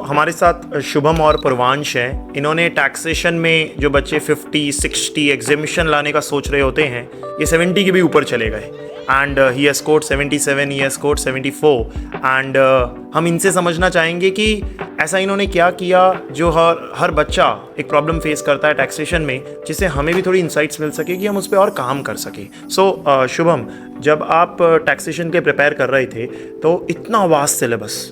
हमारे साथ शुभम और पूर्वांश हैं। इन्होंने टैक्सेशन में जो बच्चे 50-60 एग्जामिशन लाने का सोच रहे होते हैं, ये 70 के भी ऊपर चले गए। And he has scored 77, he has scored 74। And हम इनसे समझना चाहेंगे कि ऐसा इन्होंने क्या किया जो हर बच्चा एक प्रॉब्लम फेस करता है टैक्सेशन में, जिससे हमें भी थोड़ी इंसाइट्स मिल सके कि हम उस पर और काम कर सकें। शुभम, जब आप टैक्सेशन के प्रिपेयर कर रहे थे तो इतना वास्ट सिलेबस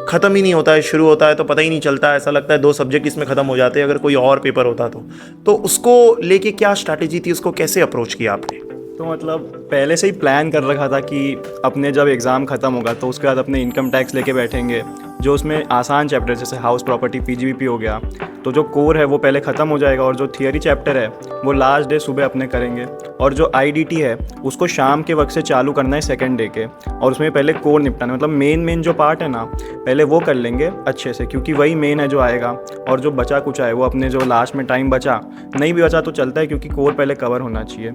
ख़त्म ही नहीं होता है, शुरू होता है तो पता ही नहीं चलता है, ऐसा लगता है 2 सब्जेक्ट इसमें ख़त्म हो जाते हैं अगर कोई और पेपर होता तो उसको लेके क्या स्ट्रैटेजी थी, उसको कैसे अप्रोच किया आपने? तो मतलब पहले से ही प्लान कर रखा था कि अपने जब एग्ज़ाम ख़त्म होगा तो उसके बाद अपने इनकम टैक्स लेके बैठेंगे, जो उसमें आसान चैप्टर जैसे हाउस प्रॉपर्टी पीजीबीपी हो गया, तो जो कोर है वो पहले ख़त्म हो जाएगा और जो थियरी चैप्टर है वो लास्ट डे सुबह अपने करेंगे, और जो आईडीटी है उसको शाम के वक्त से चालू करना है सेकंड डे के, और उसमें पहले कोर निपटाना, मतलब मेन जो पार्ट है ना पहले वो कर लेंगे अच्छे से, क्योंकि वही मेन है जो आएगा, और जो बचा कुछ आए वो अपने जो लास्ट में टाइम बचा नहीं भी बचा तो चलता है, क्योंकि कोर पहले कवर होना चाहिए,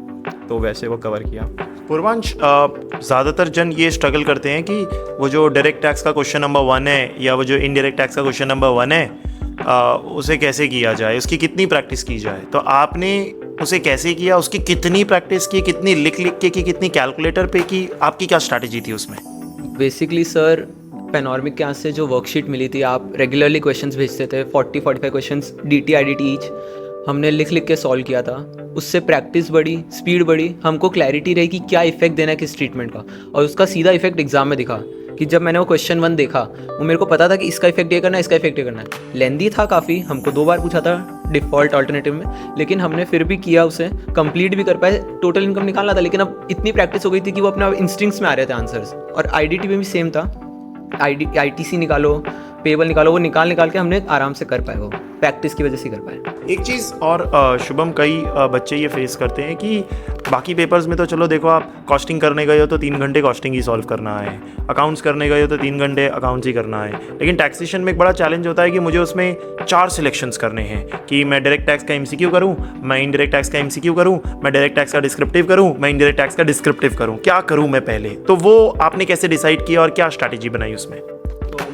तो वैसे वो कवर किया। पूर्वांश, ज़्यादातर जन ये स्ट्रगल करते हैं कि वो जो डायरेक्ट टैक्स का क्वेश्चन नंबर 1 है या वो जो इनडायरेक्ट टैक्स का क्वेश्चन नंबर 1 है, उसे कैसे किया जाए, उसकी कितनी प्रैक्टिस की जाए। तो आपने उसे कैसे किया, उसकी कितनी प्रैक्टिस की, कितनी लिख के की, कितनी कैलकुलेटर पे की, आपकी क्या स्ट्रैटेजी थी उसमें? बेसिकली सर, पैनोरमिक के यहाँ से जो वर्कशीट मिली थी, आप रेगुलरली क्वेश्चंस भेजते थे, 40-45 क्वेश्चंस DT IDT ईच, हमने लिख के सॉल्व किया था। उससे प्रैक्टिस बढ़ी, स्पीड बढ़ी, हमको क्लैरिटी रही कि क्या इफेक्ट देना है किस ट्रीटमेंट का, और उसका सीधा इफेक्ट एग्जाम में दिखा कि जब मैंने वो क्वेश्चन 1 देखा, वो मेरे को पता था कि इसका इफेक्ट ये करना है, इसका इफेक्ट ये करना है। लेंदी था काफ़ी, हमको 2 बार पूछा था डिफ़ॉल्ट अल्टरनेटिव में, लेकिन हमने फिर भी किया, उसे कंप्लीट भी कर पाए। टोटल इनकम निकालना था, लेकिन अब इतनी प्रैक्टिस हो गई थी कि वो अपना इंस्टिंक्ट्स में आ रहे थे आंसर्स। और IDT में भी सेम था, ITC निकालो, पेबल निकालो, वो निकाल के हमने आराम से कर पाए, वो प्रैक्टिस की वजह से कर पाए। एक चीज़ और शुभम, कई बच्चे ये फेस करते हैं कि बाकी पेपर्स में तो चलो देखो, आप कॉस्टिंग करने गए हो तो 3 घंटे कॉस्टिंग ही सॉल्व करना है, अकाउंट्स करने गए हो तो 3 घंटे अकाउंट्स ही करना है, लेकिन टैक्सेशन में एक बड़ा चैलेंज होता है कि मुझे उसमें 4 सिलेक्शंस करने हैं कि मैं डायरेक्ट टैक्स का MCQ करूँ, मैं इनडायरेक्ट टैक्स का MCQ करूँ, मैं डायरेक्ट टैक्स का डिस्क्रिप्टिव करूँ, मैं इनडायरेक्ट टैक्स का डिस्क्रिप्टिव करूँ, क्या करूँ मैं पहले? तो वो आपने कैसे डिसाइड किया और क्या स्ट्रैटेजी बनाई उसमें?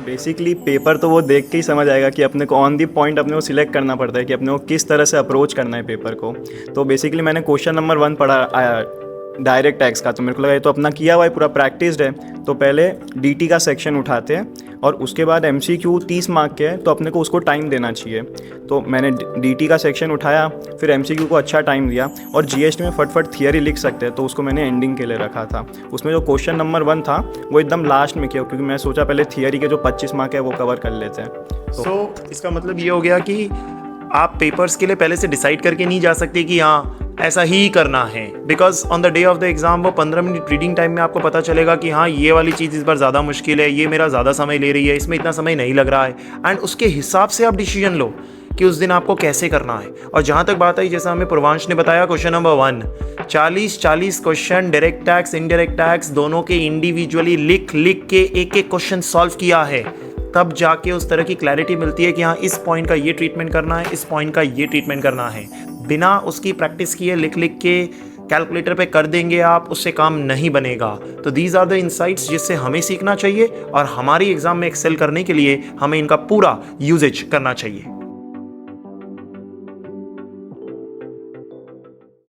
बेसिकली पेपर तो वो देख के ही समझ आएगा कि अपने को ऑन दी पॉइंट अपने को सिलेक्ट करना पड़ता है कि अपने को किस तरह से अप्रोच करना है पेपर को। तो बेसिकली मैंने क्वेश्चन नंबर 1 पढ़ा डायरेक्ट टैक्स का, तो मेरे को लगा ये तो अपना किया हुआ है, पूरा प्रैक्टिस्ड है, तो पहले DT का सेक्शन उठाते हैं और उसके बाद MCQ 30 मार्क के है तो अपने को उसको टाइम देना चाहिए। तो मैंने DT का सेक्शन उठाया, फिर MCQ को अच्छा टाइम दिया, और GST में फटफट थियरी लिख सकते हैं तो उसको मैंने एंडिंग के लिए रखा था। उसमें जो क्वेश्चन नंबर 1 था वो एकदम लास्ट में किया, क्योंकि मैं सोचा पहले थियरी के जो 25 मार्क है वो कवर कर लेते हैं। तो इसका मतलब ये हो गया कि आप पेपर्स के लिए पहले से डिसाइड करके नहीं जा सकते कि हाँ ऐसा ही करना है, because on the day of the exam वो 15 मिनट रीडिंग टाइम में आपको पता चलेगा कि हाँ ये वाली चीज़ इस बार ज़्यादा मुश्किल है, ये मेरा ज़्यादा समय ले रही है, इसमें इतना समय नहीं लग रहा है, एंड उसके हिसाब से आप डिसीजन लो कि उस दिन आपको कैसे करना है। और जहाँ तक बात आई, जैसा हमें पूर्वांश ने बताया, question number 1 40 question direct tax indirect tax दोनों के इंडिविजुअली लिख के एक क्वेश्चन सॉल्व किया है, तब जाके उस तरह की क्लैरिटी मिलती है कि हाँ इस पॉइंट का ये ट्रीटमेंट करना है, इस पॉइंट का ये ट्रीटमेंट करना है। बिना उसकी प्रैक्टिस किए लिख के कैलकुलेटर पे कर देंगे आप, उससे काम नहीं बनेगा। तो दीज आर द इंसाइट्स जिससे हमें सीखना चाहिए, और हमारी एग्जाम में एक्सेल करने के लिए हमें इनका पूरा यूजेज करना चाहिए।